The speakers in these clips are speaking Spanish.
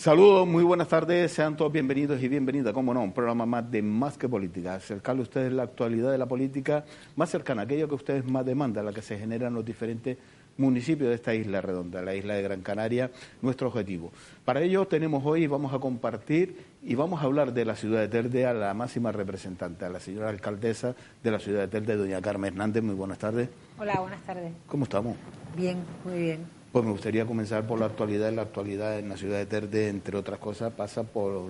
Saludos, muy buenas tardes, sean todos bienvenidos y bienvenidas, como no, un programa más de Más que Política, acercarle a ustedes la actualidad de la política más cercana, aquello que ustedes más demandan, la que se genera en los diferentes municipios de esta isla redonda, la isla de Gran Canaria, nuestro objetivo. Para ello tenemos hoy, vamos a compartir y vamos a hablar de la ciudad de Telde a la máxima representante, a la señora alcaldesa de la ciudad de Telde, doña Carmen Hernández. Muy buenas tardes. Hola, buenas tardes. ¿Cómo estamos? Bien, muy bien. Pues me gustaría comenzar por la actualidad. La actualidad en la ciudad de Telde, entre otras cosas, pasa por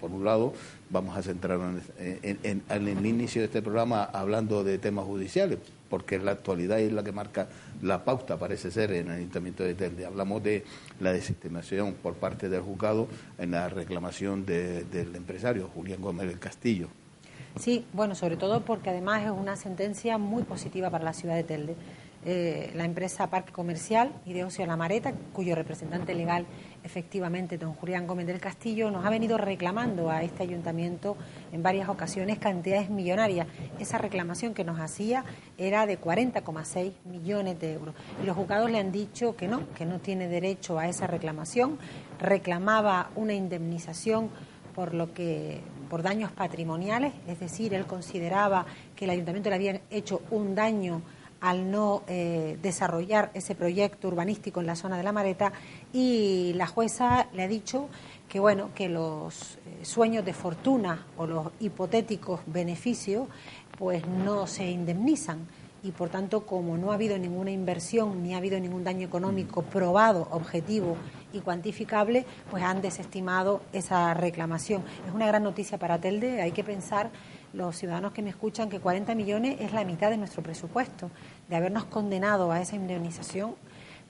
un lado, vamos a centrarnos en el inicio de este programa hablando de temas judiciales, porque la actualidad es la que marca la pauta, parece ser, en el Ayuntamiento de Telde. Hablamos de la desestimación por parte del juzgado en la reclamación del empresario Julián Gómez del Castillo. Sí, bueno, sobre todo porque además es una sentencia muy positiva para la ciudad de Telde. La empresa Parque Comercial y de Ocio La Mareta, cuyo representante legal efectivamente don Julián Gómez del Castillo, nos ha venido reclamando a este ayuntamiento en varias ocasiones cantidades millonarias. Esa reclamación que nos hacía era de 40,6 millones de euros. Y los juzgados le han dicho que no tiene derecho a esa reclamación. Reclamaba una indemnización por daños patrimoniales, es decir, él consideraba que el ayuntamiento le había hecho un daño al no desarrollar ese proyecto urbanístico en la zona de La Mareta, y la jueza le ha dicho que bueno, que los sueños de fortuna o los hipotéticos beneficios pues no se indemnizan, y por tanto, como no ha habido ninguna inversión ni ha habido ningún daño económico probado, objetivo y cuantificable, pues han desestimado esa reclamación. Es una gran noticia para Telde. Hay que pensar, los ciudadanos que me escuchan, que 40 millones es la mitad de nuestro presupuesto. De habernos condenado a esa indemnización,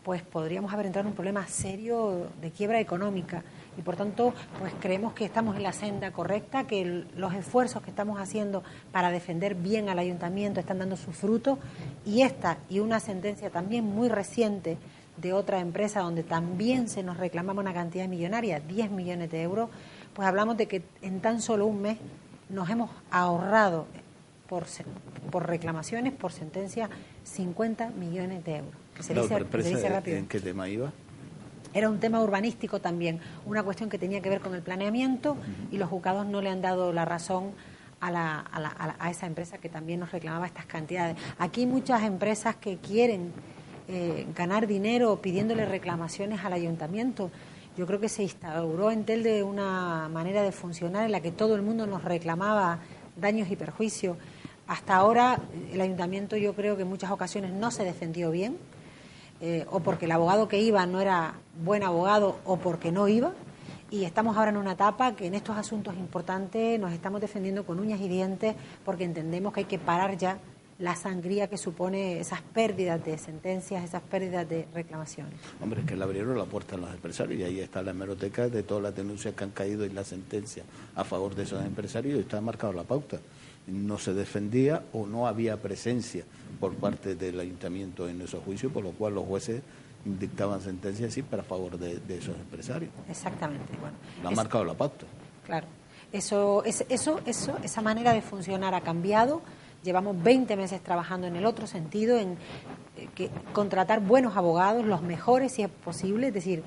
pues podríamos haber entrado en un problema serio de quiebra económica, y por tanto pues creemos que estamos en la senda correcta, que los esfuerzos que estamos haciendo para defender bien al ayuntamiento están dando sus frutos, y esta y una sentencia también muy reciente de otra empresa donde también se nos reclamaba una cantidad millonaria, 10 millones de euros, pues hablamos de que en tan solo un mes nos hemos ahorrado por reclamaciones, por sentencia, 50 millones de euros. Que se dice rápido. ¿En qué tema iba? Era un tema urbanístico también, una cuestión que tenía que ver con el planeamiento, y los juzgados no le han dado la razón a esa empresa que también nos reclamaba estas cantidades. Aquí hay muchas empresas que quieren ganar dinero pidiéndole reclamaciones al ayuntamiento. Yo creo que se instauró en Telde una manera de funcionar en la que todo el mundo nos reclamaba daños y perjuicios. Hasta ahora el ayuntamiento, yo creo que en muchas ocasiones no se defendió bien, o porque el abogado que iba no era buen abogado o porque no iba, y estamos ahora en una etapa que en estos asuntos importantes nos estamos defendiendo con uñas y dientes, porque entendemos que hay que parar ya la sangría que supone esas pérdidas de sentencias, esas pérdidas de reclamaciones. Hombre, es que le abrieron la puerta a los empresarios, y ahí está la hemeroteca de todas las denuncias que han caído y la sentencia a favor de esos empresarios, y está marcado la pauta. No se defendía o no había presencia por parte del ayuntamiento en esos juicios, por lo cual los jueces dictaban sentencias sí para favor de esos empresarios. Exactamente. Bueno, lo ha marcado la pauta. Claro. Esa manera de funcionar ha cambiado. Llevamos 20 meses trabajando en el otro sentido, en contratar buenos abogados, los mejores si es posible. Es decir,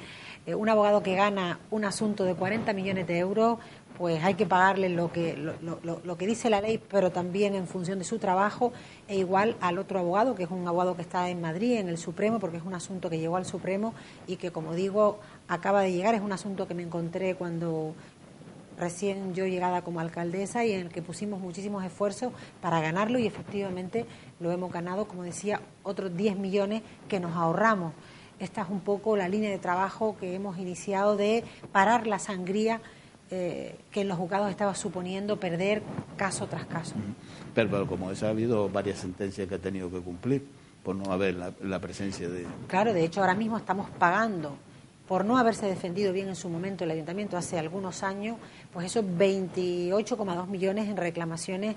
un abogado que gana un asunto de 40 millones de euros, pues hay que pagarle lo que dice la ley, pero también en función de su trabajo, e igual al otro abogado, que es un abogado que está en Madrid, en el Supremo, porque es un asunto que llegó al Supremo y que, como digo, acaba de llegar. Es un asunto que me encontré cuando recién yo llegada como alcaldesa, y en el que pusimos muchísimos esfuerzos para ganarlo, y efectivamente lo hemos ganado, como decía, otros 10 millones que nos ahorramos. Esta es un poco la línea de trabajo que hemos iniciado, de parar la sangría que en los juzgados estaba suponiendo perder caso tras caso. Pero como esa, ha habido varias sentencias que ha tenido que cumplir por no haber la presencia de... Claro, de hecho ahora mismo estamos pagando por no haberse defendido bien en su momento el ayuntamiento hace algunos años, pues esos 28,2 millones en reclamaciones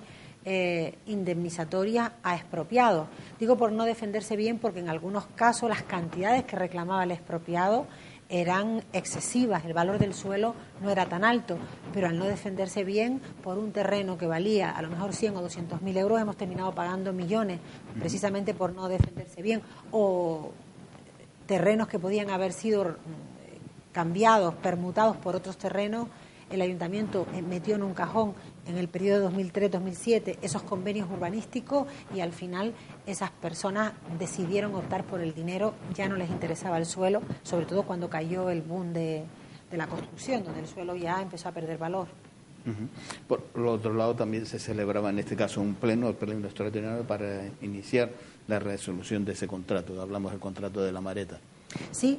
indemnizatorias a expropiados. Digo por no defenderse bien porque en algunos casos las cantidades que reclamaba el expropiado eran excesivas, el valor del suelo no era tan alto, pero al no defenderse bien por un terreno que valía a lo mejor 100 o 200.000 euros, hemos terminado pagando millones, precisamente por no defenderse bien, o terrenos que podían haber sido cambiados, permutados por otros terrenos, el ayuntamiento metió en un cajón en el periodo 2003-2007 esos convenios urbanísticos y al final esas personas decidieron optar por el dinero, ya no les interesaba el suelo, sobre todo cuando cayó el boom de la construcción, donde el suelo ya empezó a perder valor. Por el otro lado, también se celebraba en este caso un pleno, el pleno extraordinario para iniciar la resolución de ese contrato. Hablamos del contrato de La Mareta. Sí.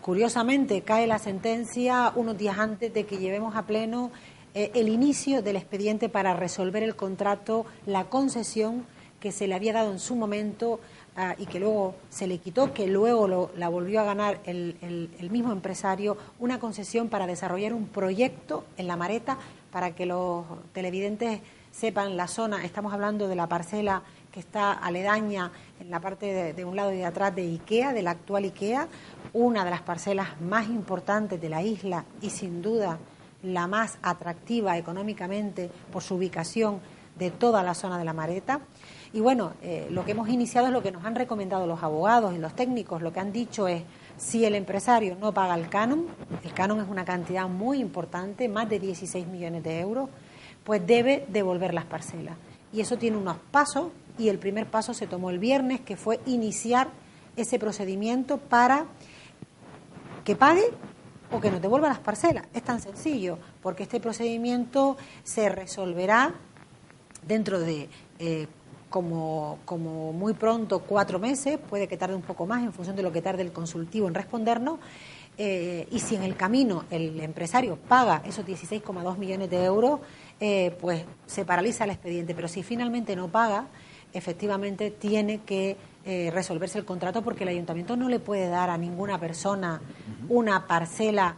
Curiosamente cae la sentencia unos días antes de que llevemos a pleno el inicio del expediente para resolver el contrato, la concesión que se le había dado en su momento y que luego se le quitó, que luego la volvió a ganar el mismo empresario, una concesión para desarrollar un proyecto en La Mareta. Para que los televidentes sepan la zona, estamos hablando de la parcela que está aledaña en la parte de un lado y de atrás de IKEA, de la actual IKEA, una de las parcelas más importantes de la isla y sin duda la más atractiva económicamente por su ubicación de toda la zona de La Mareta. Y bueno, lo que hemos iniciado es lo que nos han recomendado los abogados y los técnicos. Lo que han dicho es, si el empresario no paga el canon es una cantidad muy importante, más de 16 millones de euros, pues debe devolver las parcelas. Y eso tiene unos pasos, y el primer paso se tomó el viernes, que fue iniciar ese procedimiento para que pague o que nos devuelva las parcelas. Es tan sencillo, porque este procedimiento se resolverá dentro de, como muy pronto, 4 meses, puede que tarde un poco más en función de lo que tarde el consultivo en respondernos, y si en el camino el empresario paga esos 16,2 millones de euros, pues se paraliza el expediente. Pero si finalmente no paga, efectivamente tiene que resolverse el contrato, porque el ayuntamiento no le puede dar a ninguna persona una parcela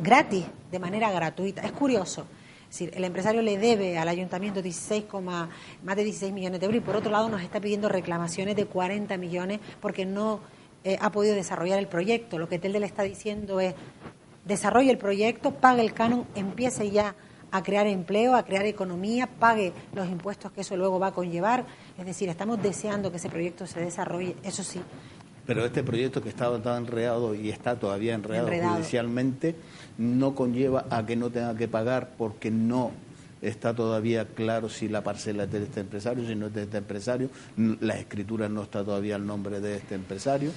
gratis, de manera gratuita. Es curioso. Es decir, el empresario le debe al ayuntamiento más de 16 millones de euros y por otro lado nos está pidiendo reclamaciones de 40 millones porque no ha podido desarrollar el proyecto. Lo que Telde le está diciendo es: desarrolle el proyecto, pague el canon, empiece ya a crear empleo, a crear economía, pague los impuestos que eso luego va a conllevar. Es decir, estamos deseando que ese proyecto se desarrolle, eso sí. Pero este proyecto que estaba tan enredado y está todavía enredado judicialmente no conlleva a que no tenga que pagar, porque no está todavía claro si la parcela es de este empresario, si no es de este empresario, la escritura no está todavía al nombre de este empresario.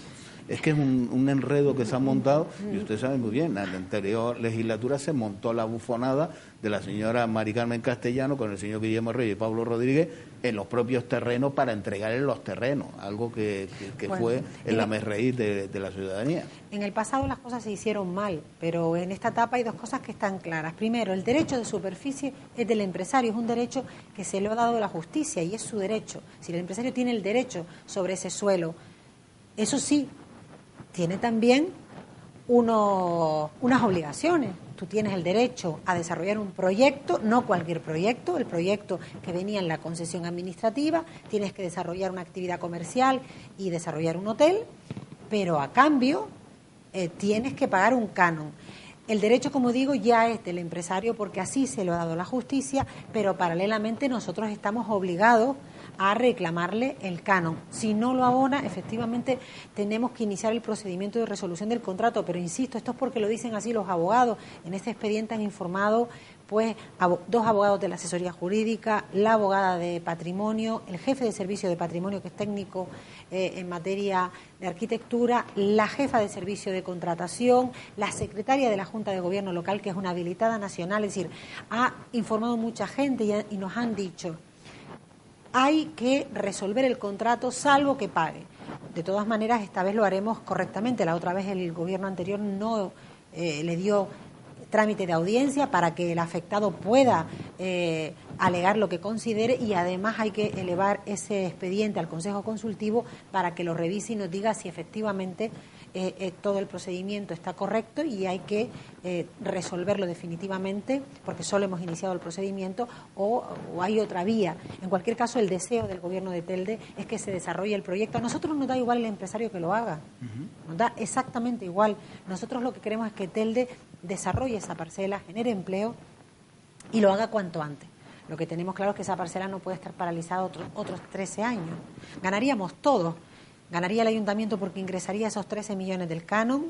Es que es un enredo que se ha montado, y usted sabe muy bien, en la anterior legislatura se montó la bufonada de la señora Mari Carmen Castellano con el señor Guillermo Reyes y Pablo Rodríguez en los propios terrenos para entregarles los terrenos, algo que bueno, fue el amerreír de la ciudadanía. En el pasado las cosas se hicieron mal, pero en esta etapa hay 2 cosas que están claras. Primero, el derecho de superficie es del empresario, es un derecho que se le ha dado la justicia y es su derecho. Si el empresario tiene el derecho sobre ese suelo, eso sí, tiene también unas obligaciones. Tú tienes el derecho a desarrollar un proyecto, no cualquier proyecto, el proyecto que venía en la concesión administrativa, tienes que desarrollar una actividad comercial y desarrollar un hotel, pero a cambio tienes que pagar un canon. El derecho, como digo, ya es del empresario porque así se lo ha dado la justicia, pero paralelamente nosotros estamos obligados a reclamarle el canon. Si no lo abona, efectivamente tenemos que iniciar el procedimiento de resolución del contrato, pero insisto, esto es porque lo dicen así los abogados. En este expediente han informado pues 2 abogados de la asesoría jurídica, la abogada de patrimonio, el jefe de servicio de patrimonio, que es técnico en materia de arquitectura, la jefa de servicio de contratación, la secretaria de la Junta de Gobierno Local, que es una habilitada nacional. Es decir, ha informado mucha gente y nos han dicho: hay que resolver el contrato salvo que pague. De todas maneras, esta vez lo haremos correctamente. La otra vez el gobierno anterior no le dio trámite de audiencia para que el afectado pueda alegar lo que considere, y además hay que elevar ese expediente al Consejo Consultivo para que lo revise y nos diga si efectivamente todo el procedimiento está correcto y hay que resolverlo definitivamente, porque solo hemos iniciado el procedimiento, o hay otra vía. En cualquier caso, el deseo del gobierno de Telde es que se desarrolle el proyecto. A nosotros nos da igual el empresario que lo haga, nos da exactamente igual. Nosotros lo que queremos es que Telde desarrolle esa parcela, genere empleo y lo haga cuanto antes. Lo que tenemos claro es que esa parcela no puede estar paralizada otros 13 años. Ganaríamos todos. Ganaría el ayuntamiento porque ingresaría esos 13 millones del canon,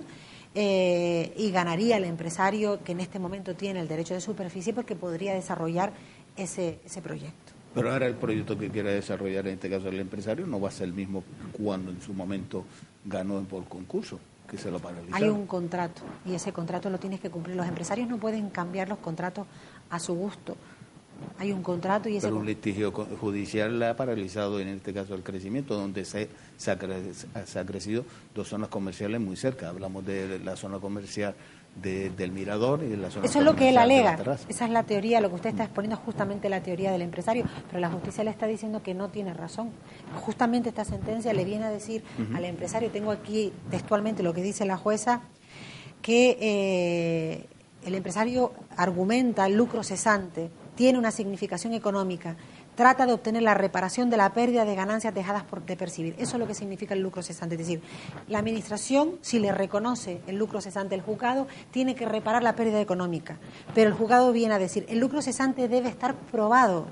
y ganaría el empresario que en este momento tiene el derecho de superficie porque podría desarrollar ese proyecto. Pero ahora el proyecto que quiera desarrollar, en este caso el empresario, no va a ser el mismo cuando en su momento ganó por concurso, que se lo paralizaron. Hay un contrato y ese contrato lo tienes que cumplir. Los empresarios no pueden cambiar los contratos a su gusto. Hay un contrato y ese... Pero un litigio judicial le ha paralizado, en este caso, el crecimiento, donde se ha crecido 2 zonas comerciales muy cerca. Hablamos de la zona comercial del Mirador y de la zona... Eso es lo que él alega. Esa es la teoría, lo que usted está exponiendo es justamente la teoría del empresario, pero la justicia le está diciendo que no tiene razón. Justamente esta sentencia le viene a decir al empresario, tengo aquí textualmente lo que dice la jueza, que el empresario argumenta el lucro cesante, tiene una significación económica, trata de obtener la reparación de la pérdida de ganancias dejadas de percibir. Eso es lo que significa el lucro cesante. Es decir, la Administración, si le reconoce el lucro cesante al juzgado, tiene que reparar la pérdida económica. Pero el juzgado viene a decir, el lucro cesante debe estar probado.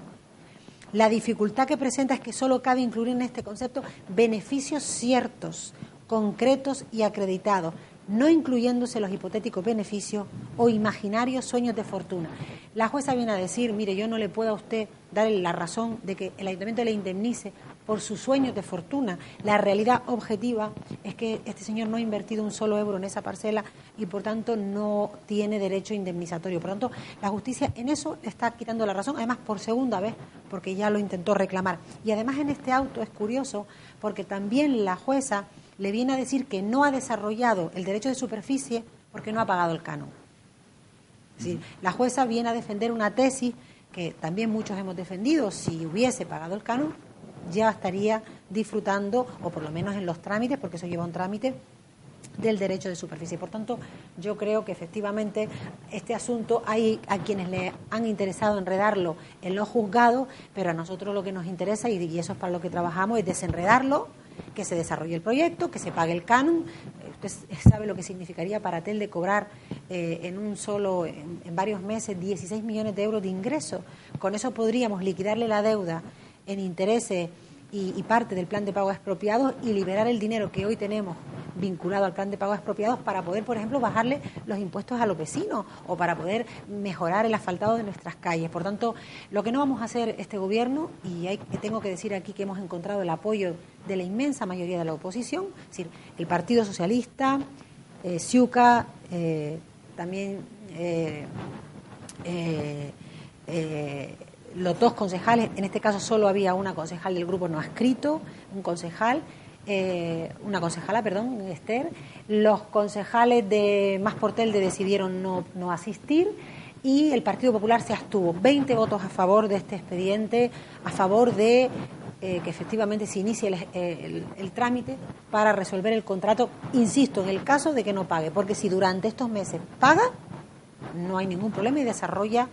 La dificultad que presenta es que solo cabe incluir en este concepto beneficios ciertos, concretos y acreditados, no incluyéndose los hipotéticos beneficios o imaginarios sueños de fortuna. La jueza viene a decir, mire, yo no le puedo a usted dar la razón de que el ayuntamiento le indemnice por sus sueños de fortuna. La realidad objetiva es que este señor no ha invertido un solo euro en esa parcela y por tanto no tiene derecho indemnizatorio. Por tanto, la justicia en eso le está quitando la razón, además por segunda vez, porque ya lo intentó reclamar. Y además en este auto es curioso porque también la jueza le viene a decir que no ha desarrollado el derecho de superficie porque no ha pagado el canon. Es decir, la jueza viene a defender una tesis que también muchos hemos defendido. Si hubiese pagado el canon, ya estaría disfrutando, o por lo menos en los trámites, porque eso lleva un trámite, del derecho de superficie. Por tanto, yo creo que efectivamente este asunto hay a quienes le han interesado enredarlo en los juzgados, pero a nosotros lo que nos interesa, y eso es para lo que trabajamos, es desenredarlo, que se desarrolle el proyecto, que se pague el canon. Usted sabe lo que significaría para Telde cobrar en varios meses 16 millones de euros de ingresos. Con eso podríamos liquidarle la deuda en intereses y parte del plan de pago expropiados y liberar el dinero que hoy tenemos vinculado al plan de pago expropiados para poder, por ejemplo, bajarle los impuestos a los vecinos o para poder mejorar el asfaltado de nuestras calles. Por tanto, lo que no vamos a hacer este gobierno, y tengo que decir aquí que hemos encontrado el apoyo de la inmensa mayoría de la oposición, es decir, el Partido Socialista, Ciuca, también los 2 concejales, en este caso solo había una concejal del grupo no adscrito, una concejala, Esther. Los concejales de Más por Telde decidieron no asistir y el Partido Popular se abstuvo. 20 votos a favor de este expediente, a favor de que efectivamente se inicie el trámite para resolver el contrato, insisto, en el caso de que no pague, porque si durante estos meses paga, no hay ningún problema y desarrolla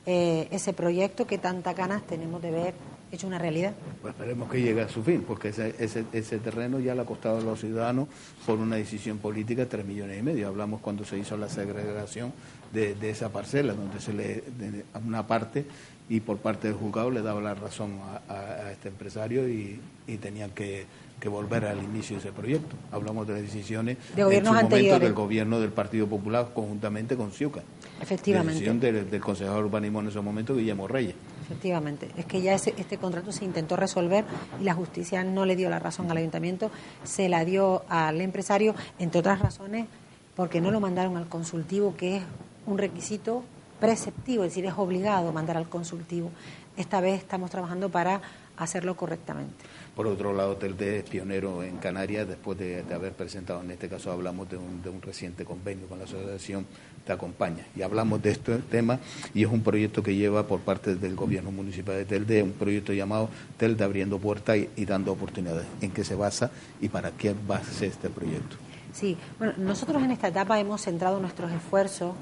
ese proyecto que tantas ganas tenemos de ver hecho una realidad. Pues esperemos que llegue a su fin, porque ese terreno ya le ha costado a los ciudadanos por una decisión política 3,5 millones. Hablamos cuando se hizo la segregación de esa parcela, donde a una parte y por parte del juzgado le daba la razón a este empresario y tenían que volver al inicio de ese proyecto. Hablamos de las decisiones de gobiernos anteriores del gobierno del Partido Popular conjuntamente con Ciuca. Efectivamente. Decisión del consejero de urbanismo en ese momento, Guillermo Reyes. Efectivamente. Es que ya este contrato se intentó resolver y la justicia no le dio la razón al ayuntamiento, se la dio al empresario, entre otras razones, porque no lo mandaron al consultivo, que es un requisito preceptivo, es decir, es obligado mandar al consultivo. Esta vez estamos trabajando para hacerlo correctamente. Por otro lado, Telde es pionero en Canarias después de haber presentado, en este caso hablamos de un reciente convenio con la asociación Te Acompaña. Y hablamos de este tema y es un proyecto que lleva por parte del gobierno municipal de Telde, un proyecto llamado Telde abriendo puertas y dando oportunidades. ¿En qué se basa y para qué va a ser este proyecto? Sí, bueno, nosotros en esta etapa hemos centrado nuestros esfuerzos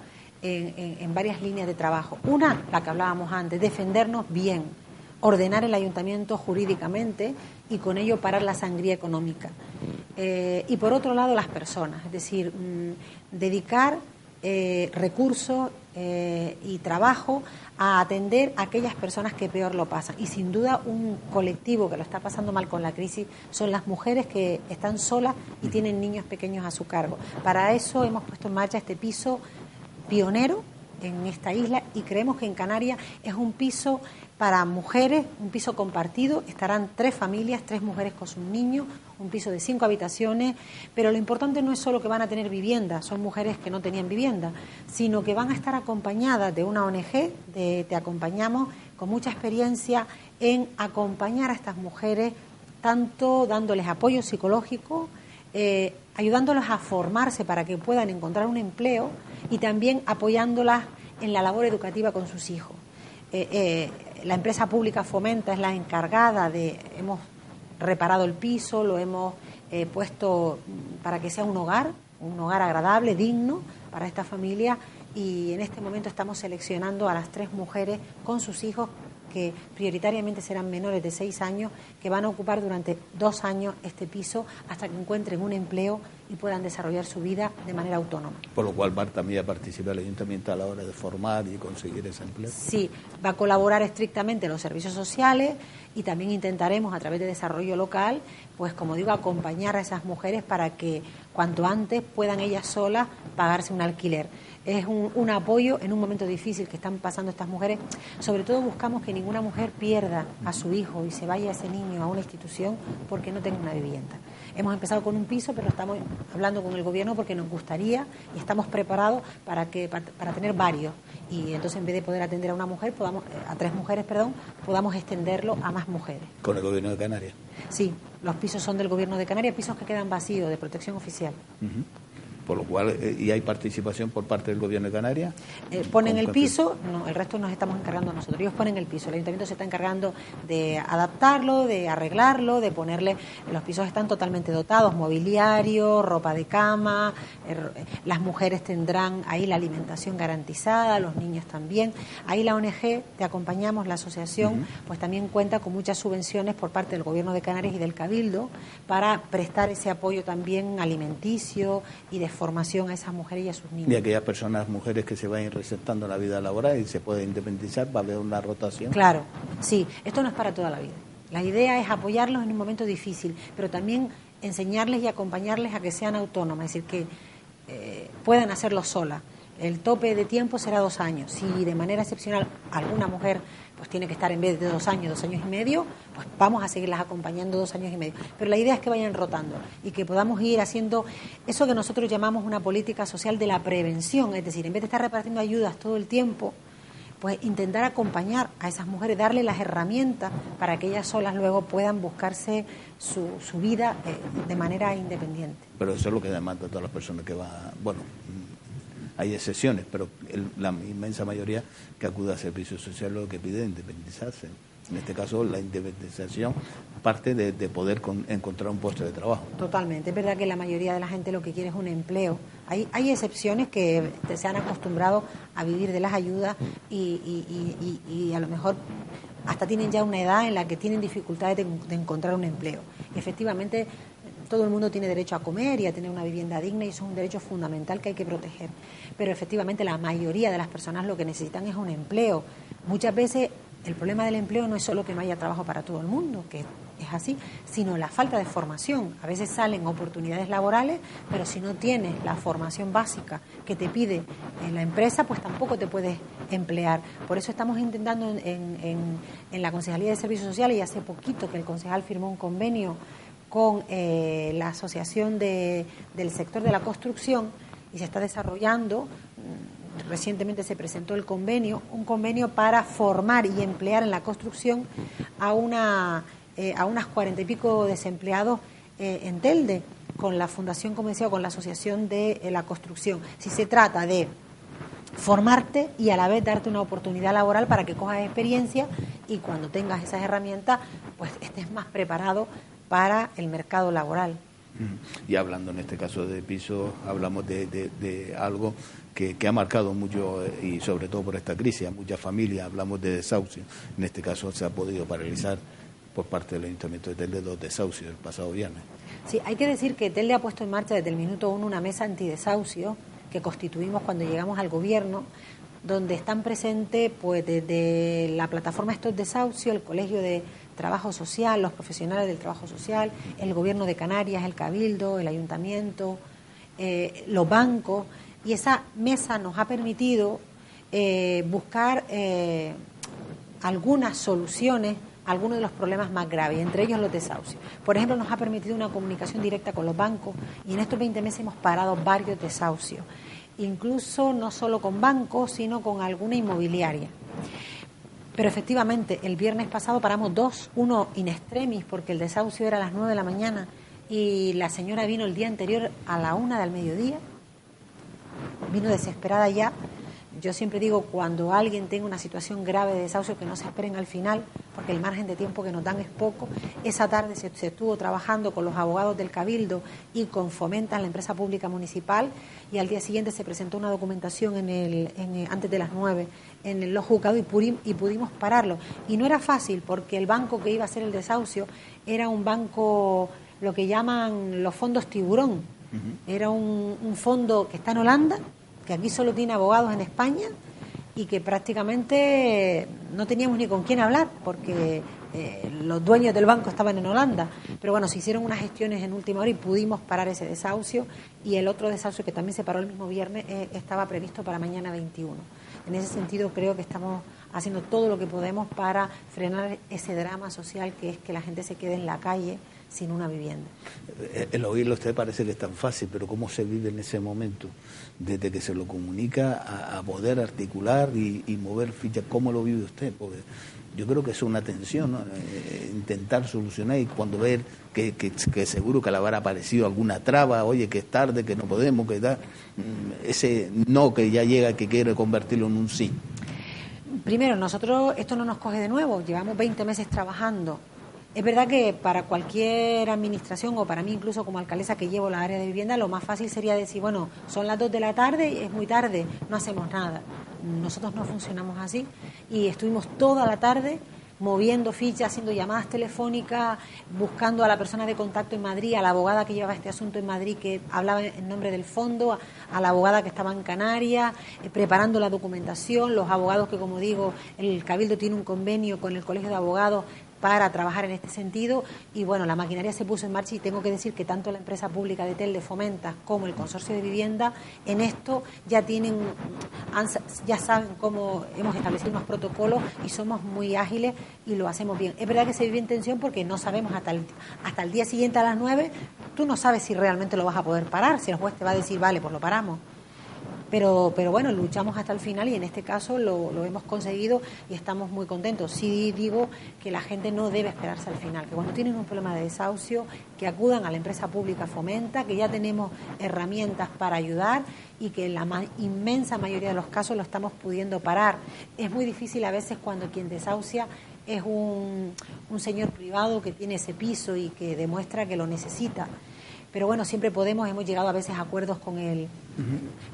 en varias líneas de trabajo. Una, la que hablábamos antes, defendernos bien, ordenar el ayuntamiento jurídicamente y con ello parar la sangría económica. Y por otro lado, las personas, es decir, dedicar recursos y trabajo a atender a aquellas personas que peor lo pasan. Y sin duda un colectivo que lo está pasando mal con la crisis son las mujeres que están solas y tienen niños pequeños a su cargo. Para eso hemos puesto en marcha este piso pionero en esta isla y creemos que en Canarias es un piso para mujeres, un piso compartido. Estarán 3 familias, 3 mujeres con sus niños, un piso de 5 habitaciones, pero lo importante no es solo que van a tener vivienda, son mujeres que no tenían vivienda, sino que van a estar acompañadas de una ONG, Te Acompañamos, con mucha experiencia en acompañar a estas mujeres, tanto dándoles apoyo psicológico, ayudándolas a formarse para que puedan encontrar un empleo y también apoyándolas en la labor educativa con sus hijos. La empresa pública Fomenta es la encargada hemos reparado el piso, lo hemos puesto para que sea un hogar agradable, digno para esta familia, y en este momento estamos seleccionando a las 3 mujeres con sus hijos, que prioritariamente serán menores de 6 años, que van a ocupar durante 2 años este piso hasta que encuentren un empleo y puedan desarrollar su vida de manera autónoma. Por lo cual va también a participar el Ayuntamiento a la hora de formar y conseguir ese empleo. Sí, va a colaborar estrictamente los servicios sociales y también intentaremos a través de desarrollo local, pues como digo, acompañar a esas mujeres para que cuanto antes puedan ellas solas pagarse un alquiler. Es un apoyo en un momento difícil que están pasando estas mujeres. Sobre todo buscamos que ninguna mujer pierda a su hijo y se vaya ese niño a una institución porque no tenga una vivienda. Hemos empezado con un piso, pero estamos hablando con el gobierno porque nos gustaría y estamos preparados para tener varios. Y entonces, en vez de poder atender a una mujer, a 3 mujeres, podamos extenderlo a más mujeres. ¿Con el gobierno de Canarias? Sí, los pisos son del gobierno de Canarias, pisos que quedan vacíos, de protección oficial. Uh-huh. Por lo cual, ¿y hay participación por parte del gobierno de Canarias? Ponen el piso, no, el resto nos estamos encargando nosotros. Ellos ponen el piso, el ayuntamiento se está encargando de adaptarlo, de arreglarlo, de ponerle. Los pisos están totalmente dotados, mobiliario, ropa de cama, las mujeres tendrán ahí la alimentación garantizada, los niños también. Ahí la ONG, Te Acompañamos, la asociación, pues también cuenta con muchas subvenciones por parte del gobierno de Canarias y del Cabildo para prestar ese apoyo también alimenticio y de formación a esas mujeres y a sus niños. Y aquellas personas, mujeres que se vayan receptando en la vida laboral y se pueden independizar, va a haber una rotación. Claro, sí, esto no es para toda la vida. La idea es apoyarlos en un momento difícil, pero también enseñarles y acompañarles a que sean autónomas, es decir, que puedan hacerlo solas. El tope de tiempo será 2 años. Si de manera excepcional alguna mujer pues tiene que estar en vez de 2 años, 2 años y medio, pues vamos a seguirlas acompañando 2 años y medio. Pero la idea es que vayan rotando y que podamos ir haciendo eso que nosotros llamamos una política social de la prevención, es decir, en vez de estar repartiendo ayudas todo el tiempo, pues intentar acompañar a esas mujeres, darle las herramientas para que ellas solas luego puedan buscarse su vida de manera independiente. Pero eso es lo que demanda todas las personas que van, bueno, hay excepciones, pero la inmensa mayoría que acude a servicio social lo que pide es independizarse. En este caso, la independización parte de poder encontrar un puesto de trabajo. Totalmente. Es verdad que la mayoría de la gente lo que quiere es un empleo. Hay excepciones que se han acostumbrado a vivir de las ayudas y a lo mejor hasta tienen ya una edad en la que tienen dificultades de encontrar un empleo. Y efectivamente, todo el mundo tiene derecho a comer y a tener una vivienda digna y eso es un derecho fundamental que hay que proteger. Pero efectivamente la mayoría de las personas lo que necesitan es un empleo. Muchas veces el problema del empleo no es solo que no haya trabajo para todo el mundo, que es así, sino la falta de formación. A veces salen oportunidades laborales, pero si no tienes la formación básica que te pide la empresa, pues tampoco te puedes emplear. Por eso estamos intentando en la Concejalía de Servicios Sociales, y hace poquito que el concejal firmó un convenio con la Asociación del Sector de la Construcción y se está desarrollando. Recientemente se presentó un convenio para formar y emplear en la construcción a unas 40 y pico desempleados en Telde, con la Fundación, como decía, con la Asociación de la Construcción. Si se trata de formarte y a la vez darte una oportunidad laboral para que cojas experiencia y cuando tengas esas herramientas, pues estés más preparado para el mercado laboral. Y hablando en este caso de pisos, hablamos de algo que ha marcado mucho, y sobre todo por esta crisis, a muchas familias. Hablamos de desahucio. En este caso se ha podido paralizar por parte del Ayuntamiento de Telde 2 desahucios el pasado viernes. Sí, hay que decir que Telde ha puesto en marcha desde el minuto 1 una mesa antidesahucio que constituimos cuando llegamos al gobierno, donde están presentes pues desde la plataforma Stop Desahucio, el Colegio de Trabajo Social, los profesionales del trabajo social, el Gobierno de Canarias, el Cabildo, el Ayuntamiento, los bancos, y esa mesa nos ha permitido buscar algunas soluciones a algunos de los problemas más graves, entre ellos los desahucios. Por ejemplo, nos ha permitido una comunicación directa con los bancos y en estos 20 meses hemos parado varios desahucios, incluso no solo con bancos, sino con alguna inmobiliaria. Pero efectivamente, el viernes pasado paramos dos, uno in extremis, porque el desahucio era a las 9 de la mañana y la señora vino el día anterior a la 1 del mediodía, vino desesperada ya. Yo siempre digo, cuando alguien tenga una situación grave de desahucio, que no se esperen al final, porque el margen de tiempo que nos dan es poco. Esa tarde se estuvo trabajando con los abogados del Cabildo y con Fomentas, la empresa pública municipal, y al día siguiente se presentó una documentación antes de las 9 en los juzgados y pudimos pararlo. Y no era fácil, porque el banco que iba a hacer el desahucio era un banco, lo que llaman los fondos tiburón. Era un fondo que está en Holanda, que aquí solo tiene abogados en España y que prácticamente no teníamos ni con quién hablar porque los dueños del banco estaban en Holanda. Pero bueno, se hicieron unas gestiones en última hora y pudimos parar ese desahucio, y el otro desahucio, que también se paró el mismo viernes, estaba previsto para mañana 21. En ese sentido creo que estamos haciendo todo lo que podemos para frenar ese drama social que es que la gente se quede en la calle sin una vivienda. El oírlo a usted parece que es tan fácil, pero ¿cómo se vive en ese momento? Desde que se lo comunica a poder articular y mover fichas, ¿cómo lo vive usted? Porque yo creo que es una tensión, ¿no? Intentar solucionar, y cuando ver que seguro que le habrá aparecido alguna traba, oye, que es tarde, que no podemos, que da ese no que ya llega, que quiere convertirlo en un sí. Primero, nosotros, esto no nos coge de nuevo, llevamos 20 meses trabajando. Es verdad que para cualquier administración, o para mí incluso como alcaldesa que llevo la área de vivienda, lo más fácil sería decir, bueno, son las 2 de la tarde y es muy tarde, no hacemos nada. Nosotros no funcionamos así y estuvimos toda la tarde moviendo fichas, haciendo llamadas telefónicas, buscando a la persona de contacto en Madrid, a la abogada que llevaba este asunto en Madrid, que hablaba en nombre del fondo, a la abogada que estaba en Canarias, preparando la documentación, los abogados que, como digo, el Cabildo tiene un convenio con el Colegio de Abogados para trabajar en este sentido, y bueno, la maquinaria se puso en marcha, y tengo que decir que tanto la empresa pública de Telde, Fomentas, como el consorcio de vivienda en esto ya saben cómo hemos establecido unos protocolos y somos muy ágiles y lo hacemos bien. Es verdad que se vive en tensión porque no sabemos hasta el día siguiente a las 9, tú no sabes si realmente lo vas a poder parar, si el juez te va a decir, vale, pues lo paramos. Pero bueno, luchamos hasta el final y en este caso lo hemos conseguido y estamos muy contentos. Sí digo que la gente no debe esperarse al final, que cuando tienen un problema de desahucio, que acudan a la empresa pública Fomenta, que ya tenemos herramientas para ayudar y que en la inmensa mayoría de los casos lo estamos pudiendo parar. Es muy difícil a veces cuando quien desahucia es un señor privado que tiene ese piso y que demuestra que lo necesita. Pero bueno, siempre hemos llegado a veces a acuerdos con él.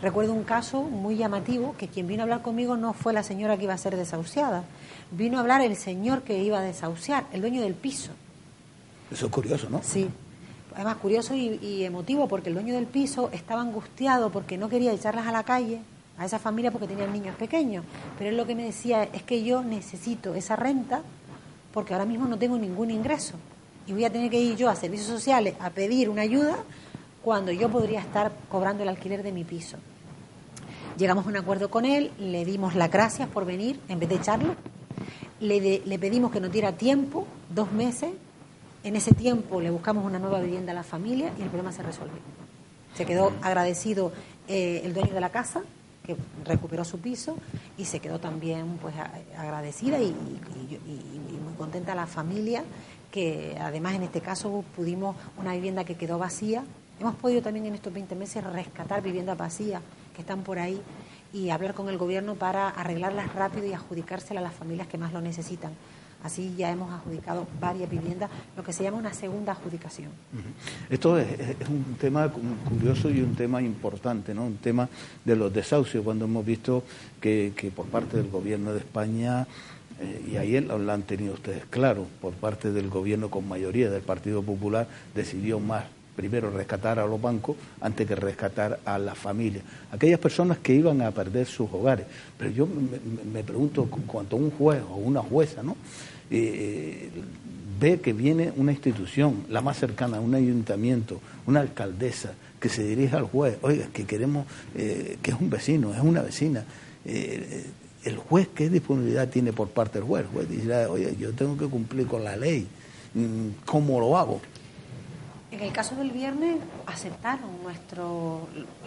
Recuerdo un caso muy llamativo, que quien vino a hablar conmigo no fue la señora que iba a ser desahuciada, vino a hablar el señor que iba a desahuciar, el dueño del piso. Eso es curioso, ¿no? Sí, además curioso y emotivo, porque el dueño del piso estaba angustiado porque no quería echarlas a la calle, a esa familia, porque tenían niños pequeños. Pero él lo que me decía es que yo necesito esa renta porque ahora mismo no tengo ningún ingreso. Y voy a tener que ir yo a servicios sociales a pedir una ayuda cuando yo podría estar cobrando el alquiler de mi piso. Llegamos a un acuerdo con él, le dimos las gracias por venir en vez de echarlo, le pedimos que nos diera tiempo, 2 meses, en ese tiempo le buscamos una nueva vivienda a la familia y el problema se resolvió. Se quedó agradecido el dueño de la casa, que recuperó su piso, y se quedó también pues agradecida y muy contenta la familia, que además en este caso pudimos una vivienda que quedó vacía. Hemos podido también en estos 20 meses rescatar viviendas vacías que están por ahí y hablar con el gobierno para arreglarlas rápido y adjudicárselas a las familias que más lo necesitan. Así ya hemos adjudicado varias viviendas, lo que se llama una segunda adjudicación. Esto es un tema curioso y un tema importante, ¿no? Un tema de los desahucios, cuando hemos visto que por parte del gobierno de España, y ahí lo han tenido ustedes claro, por parte del gobierno con mayoría del Partido Popular, decidió más primero rescatar a los bancos antes que rescatar a las familias, aquellas personas que iban a perder sus hogares. Pero yo me pregunto, cuando un juez o una jueza, ¿no?, ve que viene una institución, la más cercana, un ayuntamiento, una alcaldesa, que se dirige al juez, oiga, que queremos, que es un vecino, es una vecina, el juez, ¿qué disponibilidad tiene por parte del juez? El juez dice, oye, yo tengo que cumplir con la ley, ¿cómo lo hago? En el caso del viernes aceptaron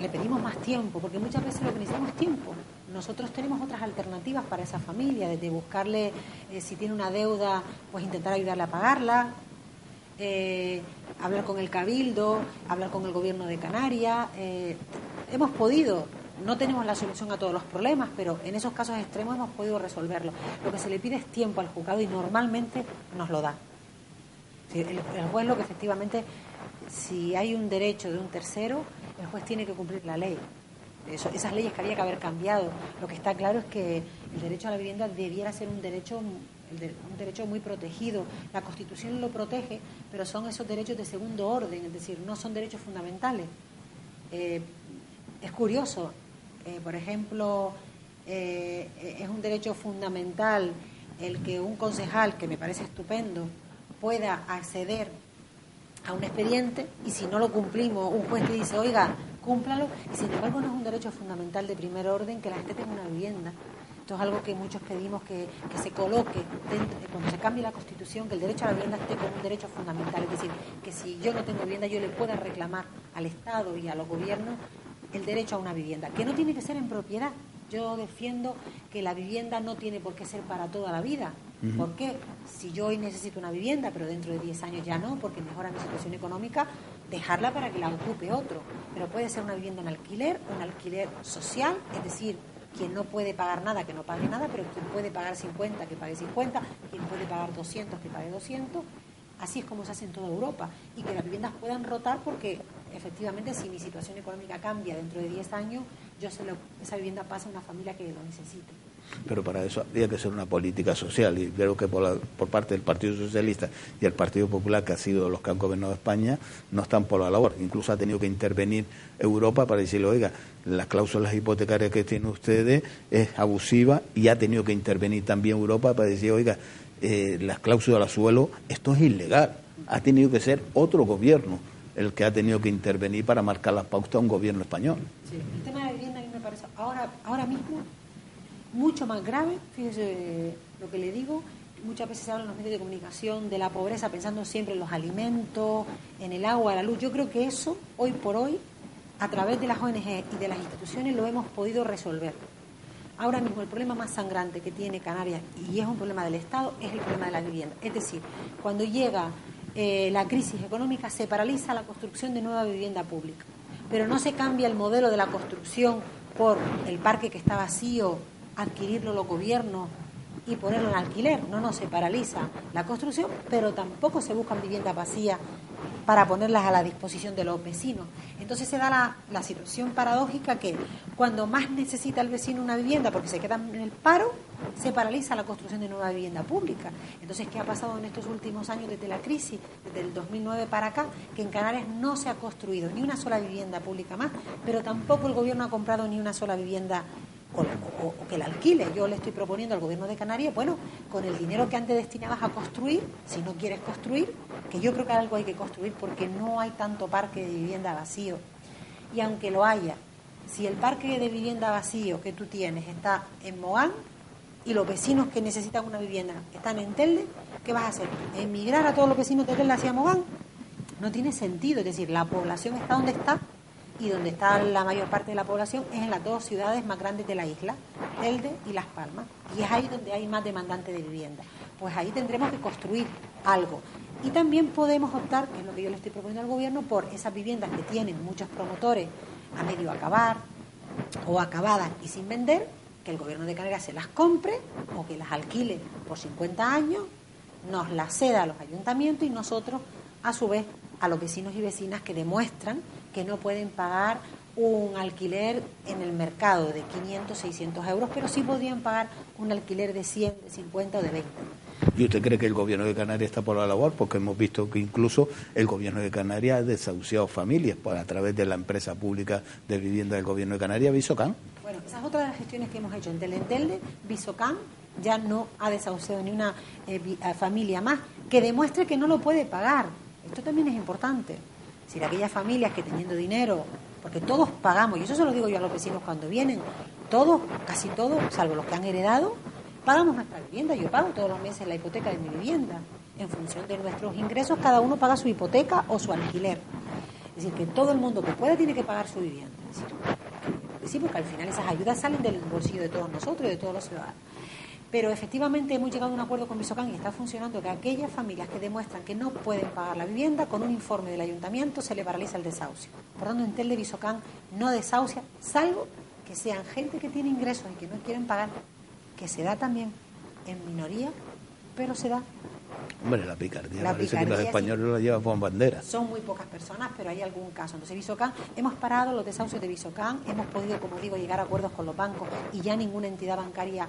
le pedimos más tiempo, porque muchas veces lo que necesitamos es tiempo. Nosotros tenemos otras alternativas para esa familia, desde buscarle, si tiene una deuda, pues intentar ayudarle a pagarla, hablar con el Cabildo, hablar con el Gobierno de Canarias. Hemos podido, no tenemos la solución a todos los problemas, pero en esos casos extremos hemos podido resolverlo. Lo que se le pide es tiempo al juzgado y normalmente nos lo da. El juez lo que efectivamente, si hay un derecho de un tercero, el juez tiene que cumplir la ley. Esas leyes que había que haber cambiado. Lo que está claro es que el derecho a la vivienda debiera ser un derecho muy protegido. La Constitución lo protege, pero son esos derechos de segundo orden, es decir, no son derechos fundamentales. Es curioso, por ejemplo, es un derecho fundamental el que un concejal, que me parece estupendo, pueda acceder a un expediente, y si no lo cumplimos, un juez te dice, oiga, cúmplalo, y sin embargo no es un derecho fundamental de primer orden que la gente tenga una vivienda. Esto es algo que muchos pedimos que se coloque cuando se cambie la Constitución, que el derecho a la vivienda esté como un derecho fundamental, es decir, que si yo no tengo vivienda, yo le pueda reclamar al Estado y a los gobiernos el derecho a una vivienda, que no tiene que ser en propiedad. Yo defiendo que la vivienda no tiene por qué ser para toda la vida. ¿Por qué? Si yo hoy necesito una vivienda, pero dentro de 10 años ya no, porque mejora mi situación económica, dejarla para que la ocupe otro. Pero puede ser una vivienda en alquiler, un alquiler social, es decir, quien no puede pagar nada, que no pague nada, pero quien puede pagar 50, que pague 50, quien puede pagar 200, que pague 200. Así es como se hace en toda Europa. Y que las viviendas puedan rotar porque, efectivamente, si mi situación económica cambia dentro de 10 años, esa vivienda pasa a una familia que lo necesite. Pero para eso habría que ser una política social, y creo que por parte del Partido Socialista y el Partido Popular, que ha sido los que han gobernado España, no están por la labor. Incluso ha tenido que intervenir Europa para decirle, oiga, las cláusulas hipotecarias que tienen ustedes es abusiva, y ha tenido que intervenir también Europa para decir, oiga, las cláusulas al suelo, esto es ilegal. Ha tenido que ser otro gobierno el que ha tenido que intervenir para marcar las pautas a un gobierno español. Sí, el tema de la vivienda a mí me parece ahora mismo mucho más grave. Fíjese lo que le digo, muchas veces se habla en los medios de comunicación de la pobreza pensando siempre en los alimentos, en el agua, la luz. Yo creo que eso, hoy por hoy, a través de las ONG y de las instituciones, lo hemos podido resolver. Ahora mismo el problema más sangrante que tiene Canarias, y es un problema del Estado, es el problema de la vivienda. Es decir, cuando llega la crisis económica, se paraliza la construcción de nueva vivienda pública, pero no se cambia el modelo de la construcción por el parque que está vacío, adquirirlo los gobiernos y ponerlo en alquiler. No se paraliza la construcción, pero tampoco se buscan viviendas vacías para ponerlas a la disposición de los vecinos. Entonces se da la situación paradójica que cuando más necesita el vecino una vivienda porque se queda en el paro, se paraliza la construcción de nueva vivienda pública. Entonces, ¿qué ha pasado en estos últimos años desde la crisis, desde el 2009 para acá? Que en Canarias no se ha construido ni una sola vivienda pública más, pero tampoco el gobierno ha comprado ni una sola vivienda o que la alquile. Yo le estoy proponiendo al gobierno de Canarias, bueno, con el dinero que antes destinabas a construir, si no quieres construir, que yo creo que algo hay que construir porque no hay tanto parque de vivienda vacío. Y aunque lo haya, si el parque de vivienda vacío que tú tienes está en Mogán y los vecinos que necesitan una vivienda están en Telde, ¿qué vas a hacer? ¿Emigrar a todos los vecinos de Telde hacia Mogán? No tiene sentido. Es decir, la población está donde está, y donde está la mayor parte de la población es en las dos ciudades más grandes de la isla, Telde y Las Palmas, y es ahí donde hay más demandantes de vivienda. Pues ahí tendremos que construir algo. Y también podemos optar, que es lo que yo le estoy proponiendo al gobierno, por esas viviendas que tienen muchos promotores a medio acabar o acabadas y sin vender, que el gobierno de Canarias se las compre o que las alquile por 50 años, nos las ceda a los ayuntamientos y nosotros, a su vez, a los vecinos y vecinas que demuestran que no pueden pagar un alquiler en el mercado de 500, 600 euros, pero sí podrían pagar un alquiler de 100, de 50 o de 20. ¿Y usted cree que el gobierno de Canarias está por la labor? Porque hemos visto que incluso el gobierno de Canarias ha desahuciado familias a través de la empresa pública de vivienda del gobierno de Canarias, Visocam. Bueno, esa es otra de las gestiones que hemos hecho. En Telde, Visocam ya no ha desahuciado ni una familia más que demuestre que no lo puede pagar. Esto también es importante. Es decir, aquellas familias que teniendo dinero, porque todos pagamos, y eso se lo digo yo a los vecinos cuando vienen, todos, casi todos, salvo los que han heredado, pagamos nuestra vivienda. Yo pago todos los meses la hipoteca de mi vivienda. En función de nuestros ingresos, cada uno paga su hipoteca o su alquiler. Es decir, que todo el mundo que pueda tiene que pagar su vivienda. Es decir, sí, porque al final esas ayudas salen del bolsillo de todos nosotros y de todos los ciudadanos. Pero efectivamente hemos llegado a un acuerdo con Visocam y está funcionando que aquellas familias que demuestran que no pueden pagar la vivienda, con un informe del ayuntamiento se le paraliza el desahucio. Por tanto, en Telde Visocam no desahucia, salvo que sean gente que tiene ingresos y que no quieren pagar, que se da también en minoría, pero se da. Hombre, la picardía parece que los españoles la llevan por bandera. Son muy pocas personas, pero hay algún caso. Entonces, Visocam, hemos parado los desahucios de Visocam, hemos podido, como digo, llegar a acuerdos con los bancos y ya ninguna entidad bancaria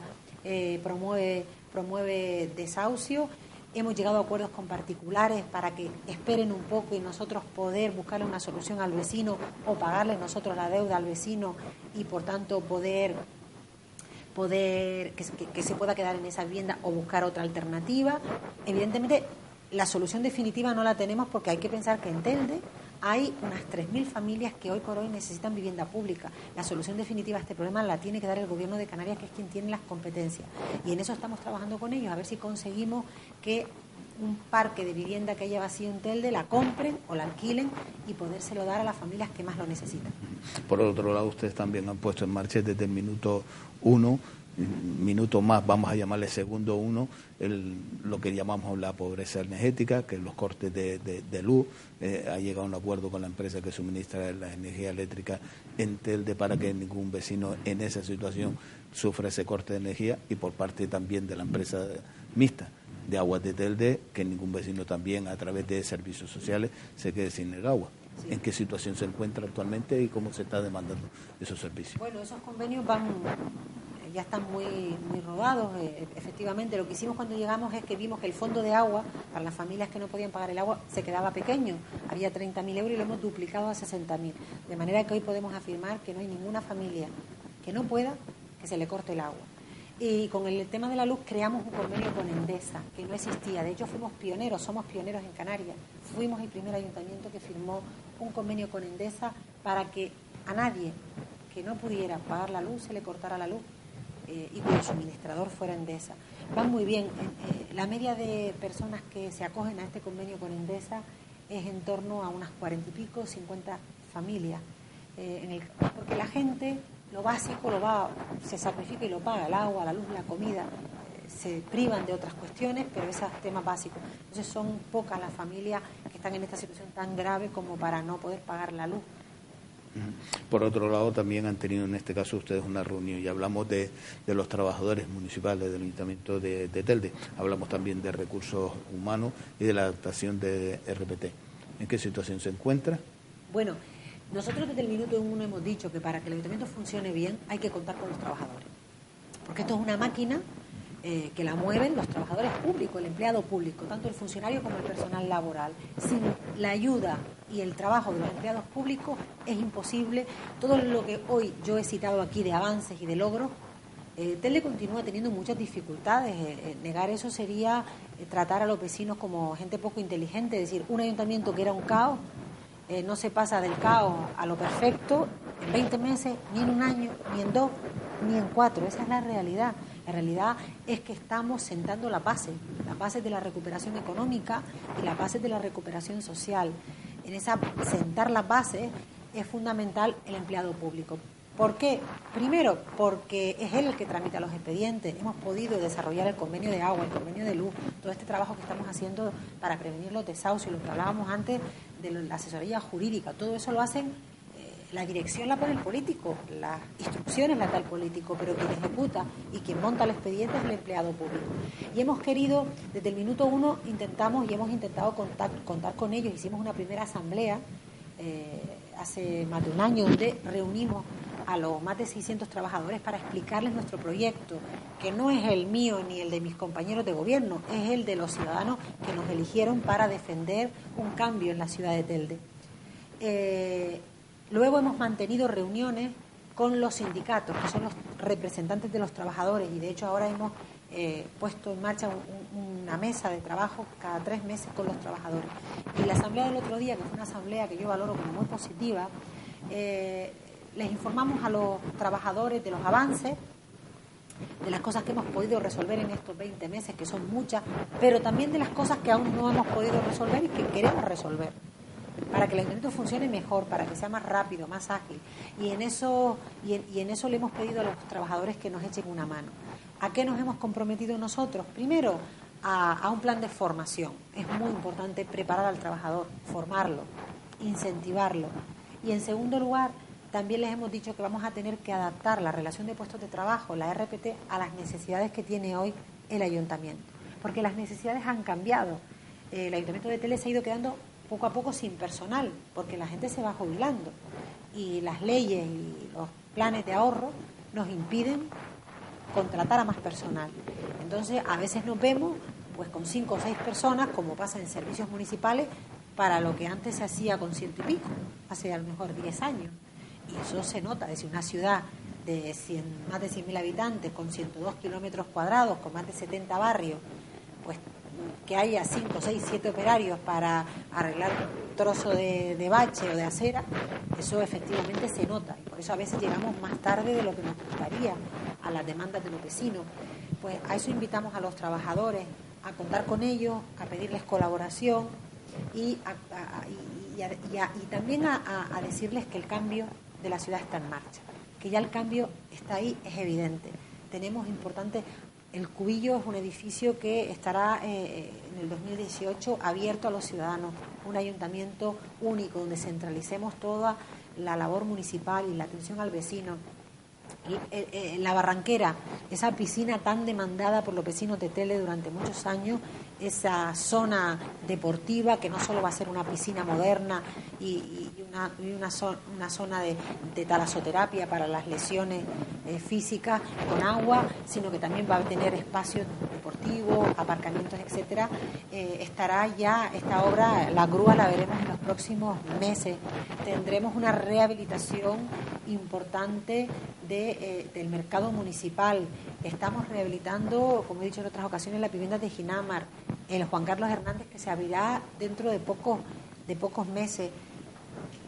promueve desahucio. Hemos llegado a acuerdos con particulares para que esperen un poco y nosotros poder buscarle una solución al vecino o pagarle nosotros la deuda al vecino y, por tanto, poder que se pueda quedar en esa vivienda o buscar otra alternativa. Evidentemente, la solución definitiva no la tenemos porque hay que pensar que en Telde hay unas 3.000 familias que hoy por hoy necesitan vivienda pública. La solución definitiva a este problema la tiene que dar el Gobierno de Canarias, que es quien tiene las competencias. Y en eso estamos trabajando con ellos, a ver si conseguimos que un parque de vivienda que haya vacío en Telde la compren o la alquilen y podérselo dar a las familias que más lo necesitan. Por otro lado, ustedes también han puesto en marcha desde el minuto 1, minuto más, vamos a llamarle segundo 1, lo que llamamos la pobreza energética, que los cortes de luz. Ha llegado a un acuerdo con la empresa que suministra la energía eléctrica en Telde para que ningún vecino en esa situación sufra ese corte de energía, y por parte también de la empresa mixta de Aguas de Telde, que ningún vecino también a través de servicios sociales se quede sin el agua. Sí. ¿En qué situación se encuentra actualmente y cómo se está demandando esos servicios? Bueno, esos convenios ya están muy rodados. Efectivamente, lo que hicimos cuando llegamos es que vimos que el fondo de agua para las familias que no podían pagar el agua se quedaba pequeño. Había 30.000 euros y lo hemos duplicado a 60.000. De manera que hoy podemos afirmar que no hay ninguna familia que no pueda que se le corte el agua. Y con el tema de la luz creamos un convenio con Endesa, que no existía. De hecho, somos pioneros en Canarias. Fuimos el primer ayuntamiento que firmó un convenio con Endesa para que a nadie que no pudiera pagar la luz se le cortara la luz y cuyo suministrador fuera Endesa. Van muy bien. La media de personas que se acogen a este convenio con Endesa es en torno a unas 40 y pico, 50 familias. Porque la gente, lo básico, se sacrifica y lo paga, el agua, la luz, la comida, se privan de otras cuestiones, pero esos temas básicos. Entonces son pocas las familias que están en esta situación tan grave como para no poder pagar la luz. Por otro lado, también han tenido en este caso ustedes una reunión y hablamos de los trabajadores municipales del Ayuntamiento de Telde. Hablamos también de recursos humanos y de la adaptación de RPT. ¿En qué situación se encuentra? Bueno, nosotros desde el minuto 1 hemos dicho que para que el Ayuntamiento funcione bien hay que contar con los trabajadores. Porque esto es una máquina que la mueven los trabajadores públicos, el empleado público, tanto el funcionario como el personal laboral. Sin la ayuda y el trabajo de los empleados públicos es imposible. Todo lo que hoy yo he citado aquí de avances y de logros, Telde continúa teniendo muchas dificultades. Negar eso sería tratar a los vecinos como gente poco inteligente, es decir, un ayuntamiento que era un caos, no se pasa del caos a lo perfecto en 20 meses, ni en un año, ni en 2, ni en 4. Esa es la realidad. La realidad es que estamos sentando las bases de la recuperación económica y las bases de la recuperación social. En sentar las bases es fundamental el empleado público. ¿Por qué? Primero, porque es él el que tramita los expedientes. Hemos podido desarrollar el convenio de agua, el convenio de luz, todo este trabajo que estamos haciendo para prevenir los desahucios, lo que hablábamos antes de la asesoría jurídica. Todo eso lo hacen, la dirección la pone el político, las instrucciones las da el político, pero quien ejecuta y quien monta el expediente es el empleado público. Y hemos querido, desde el minuto 1, hemos intentado contar con ellos. Hicimos una primera asamblea hace más de un año donde reunimos a los más de 600 trabajadores para explicarles nuestro proyecto, que no es el mío ni el de mis compañeros de gobierno, es el de los ciudadanos que nos eligieron para defender un cambio en la ciudad de Telde. Luego hemos mantenido reuniones con los sindicatos, que son los representantes de los trabajadores, y de hecho ahora hemos puesto en marcha una mesa de trabajo cada 3 meses con los trabajadores. Y la asamblea del otro día, que fue una asamblea que yo valoro como muy positiva, les informamos a los trabajadores de los avances, de las cosas que hemos podido resolver en estos 20 meses, que son muchas, pero también de las cosas que aún no hemos podido resolver y que queremos resolver, para que el ayuntamiento funcione mejor, para que sea más rápido, más ágil. Y en eso le hemos pedido a los trabajadores que nos echen una mano. ¿A qué nos hemos comprometido nosotros? Primero, a un plan de formación. Es muy importante preparar al trabajador, formarlo, incentivarlo. Y en segundo lugar, también les hemos dicho que vamos a tener que adaptar la relación de puestos de trabajo, la RPT, a las necesidades que tiene hoy el ayuntamiento. Porque las necesidades han cambiado. El ayuntamiento de Telde se ha ido quedando poco a poco sin personal, porque la gente se va jubilando. Y las leyes y los planes de ahorro nos impiden contratar a más personal. Entonces, a veces nos vemos pues con 5 o 6 personas, como pasa en servicios municipales, para lo que antes se hacía con 100 y pico, hace a lo mejor 10 años. Y eso se nota, es decir, una ciudad de más de 100.000 habitantes, con 102 kilómetros cuadrados, con más de 70 barrios, pues que haya 5, 6, 7 operarios para arreglar un trozo de bache o de acera, eso efectivamente se nota. Y por eso a veces llegamos más tarde de lo que nos gustaría a las demandas de los vecinos. Pues a eso invitamos a los trabajadores, a contar con ellos, a pedirles colaboración y también a decirles que el cambio de la ciudad está en marcha, que ya el cambio está ahí, es evidente. Tenemos importante, el Cubillo es un edificio que estará en el 2018 abierto a los ciudadanos, un ayuntamiento único donde centralicemos toda la labor municipal y la atención al vecino. La Barranquera, esa piscina tan demandada por los vecinos de Telde durante muchos años, esa zona deportiva que no solo va a ser una piscina moderna y una zona de talasoterapia para las lesiones físicas con agua, sino que también va a tener espacios deportivos, aparcamientos, etcétera. Estará ya esta obra, la grúa la veremos en los próximos meses. Tendremos una rehabilitación importante del mercado municipal. Estamos rehabilitando, como he dicho en otras ocasiones, las viviendas de Ginamar, el Juan Carlos Hernández, que se abrirá dentro de pocos meses.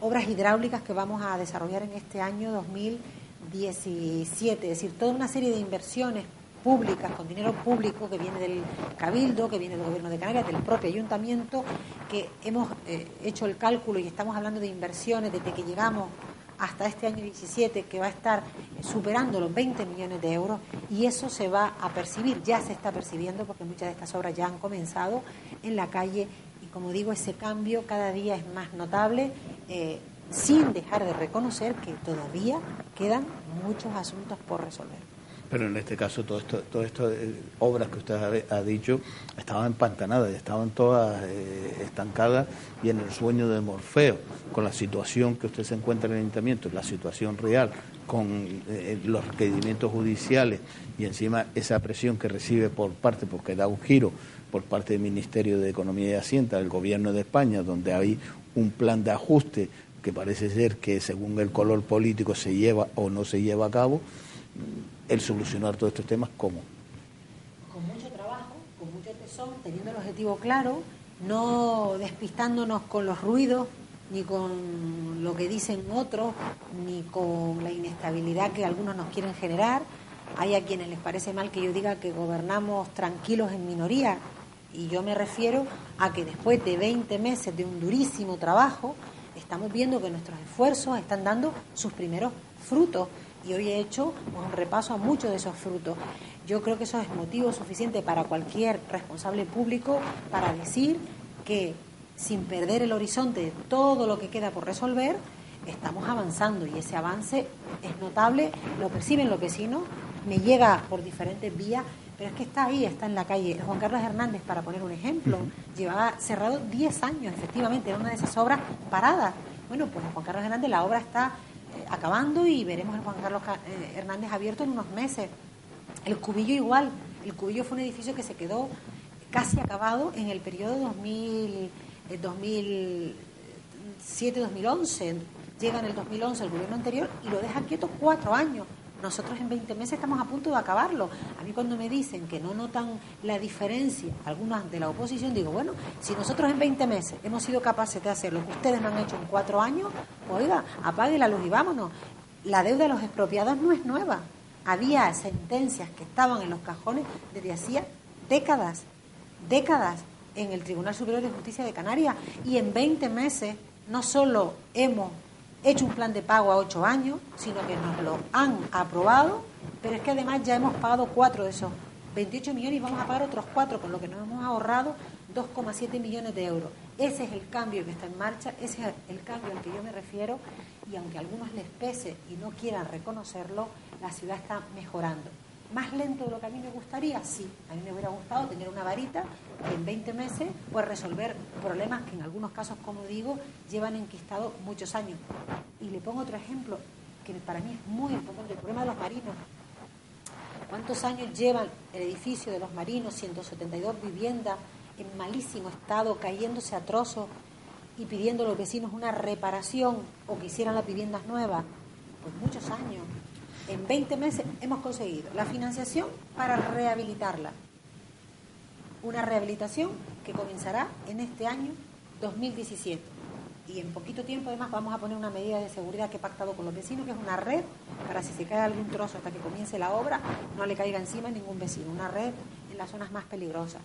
Obras hidráulicas que vamos a desarrollar en este año 2017, es decir, toda una serie de inversiones públicas, con dinero público que viene del Cabildo, que viene del Gobierno de Canarias, del propio Ayuntamiento, que hemos hecho el cálculo y estamos hablando de inversiones desde que llegamos hasta este año 17, que va a estar superando los 20 millones de euros, y eso se va a percibir, ya se está percibiendo, porque muchas de estas obras ya han comenzado en la calle, y como digo, ese cambio cada día es más notable, sin dejar de reconocer que todavía quedan muchos asuntos por resolver. Pero en este caso, todas estas obras que usted ha dicho estaban empantanadas, estaban todas estancadas y en el sueño de Morfeo, con la situación que usted se encuentra en el ayuntamiento, la situación real, con los requerimientos judiciales y encima esa presión que recibe porque da un giro por parte del Ministerio de Economía y Hacienda, del Gobierno de España, donde hay un plan de ajuste que parece ser que según el color político se lleva o no se lleva a cabo. El solucionar todos estos temas, ¿cómo? Con mucho trabajo, con mucho tesón, teniendo el objetivo claro, no despistándonos con los ruidos, ni con lo que dicen otros, ni con la inestabilidad que algunos nos quieren generar. Hay a quienes les parece mal que yo diga que gobernamos tranquilos en minoría, y yo me refiero a que después de 20 meses de un durísimo trabajo, estamos viendo que nuestros esfuerzos están dando sus primeros frutos. Y hoy he hecho un repaso a muchos de esos frutos. Yo creo que eso es motivo suficiente para cualquier responsable público para decir que, sin perder el horizonte de todo lo que queda por resolver, estamos avanzando, y ese avance es notable, lo perciben los vecinos, me llega por diferentes vías, pero es que está ahí, está en la calle. El Juan Carlos Hernández, para poner un ejemplo, llevaba cerrado 10 años, efectivamente, era una de esas obras paradas. Bueno, pues en Juan Carlos Hernández la obra está acabando y veremos el Juan Carlos Hernández abierto en unos meses. El Cubillo igual. El Cubillo fue un edificio que se quedó casi acabado en el periodo 2007-2011. Llega en el 2011 el gobierno anterior y lo deja quieto 4 años. Nosotros en 20 meses estamos a punto de acabarlo. A mí cuando me dicen que no notan la diferencia, algunas de la oposición, digo, bueno, si nosotros en 20 meses hemos sido capaces de hacer lo que ustedes no han hecho en 4 años, oiga, apague la luz y vámonos. La deuda de los expropiados no es nueva. Había sentencias que estaban en los cajones desde hacía décadas en el Tribunal Superior de Justicia de Canarias, y en 20 meses no solo hemos hecho un plan de pago a 8 años, sino que nos lo han aprobado, pero es que además ya hemos pagado 4 de esos 28 millones y vamos a pagar otros 4, con lo que nos hemos ahorrado 2,7 millones de euros. Ese es el cambio que está en marcha, ese es el cambio al que yo me refiero, y aunque a algunos les pese y no quieran reconocerlo, la ciudad está mejorando. ¿Más lento de lo que a mí me gustaría? Sí. A mí me hubiera gustado tener una varita que en 20 meses puede resolver problemas que en algunos casos, como digo, llevan enquistados muchos años. Y le pongo otro ejemplo que para mí es muy importante, el problema de los marinos. ¿Cuántos años llevan el edificio de los marinos, 172 viviendas en malísimo estado, cayéndose a trozos y pidiendo a los vecinos una reparación o que hicieran las viviendas nuevas? Pues muchos años. En 20 meses hemos conseguido la financiación para rehabilitarla. Una rehabilitación que comenzará en este año 2017. Y en poquito tiempo, además, vamos a poner una medida de seguridad que he pactado con los vecinos, que es una red para si se cae algún trozo hasta que comience la obra, no le caiga encima a ningún vecino. Una red en las zonas más peligrosas.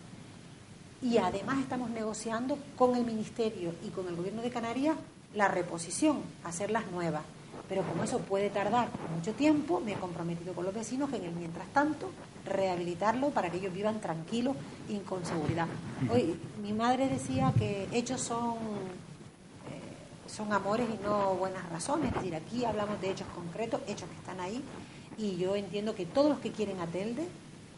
Y además estamos negociando con el Ministerio y con el Gobierno de Canarias la reposición, hacerlas nuevas. Pero como eso puede tardar mucho tiempo, me he comprometido con los vecinos que en el mientras tanto rehabilitarlo para que ellos vivan tranquilos y con seguridad. Hoy mi madre decía que hechos son amores y no buenas razones. Es decir, aquí hablamos de hechos concretos, hechos que están ahí, y yo entiendo que todos los que quieren a Telde,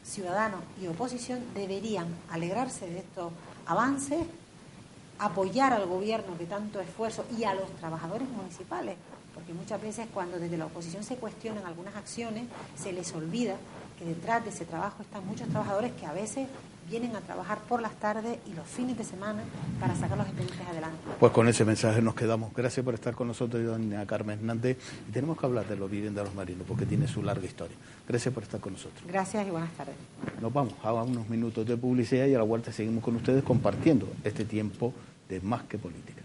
ciudadanos y oposición, deberían alegrarse de estos avances, apoyar al gobierno que tanto esfuerzo y a los trabajadores municipales. Porque muchas veces cuando desde la oposición se cuestionan algunas acciones, se les olvida que detrás de ese trabajo están muchos trabajadores que a veces vienen a trabajar por las tardes y los fines de semana para sacar los expedientes adelante. Pues con ese mensaje nos quedamos. Gracias por estar con nosotros, doña Carmen Hernández. Y tenemos que hablar de los viviendas de los marinos porque tiene su larga historia. Gracias por estar con nosotros. Gracias y buenas tardes. Nos vamos a unos minutos de publicidad y a la vuelta seguimos con ustedes compartiendo este tiempo de Más que Política.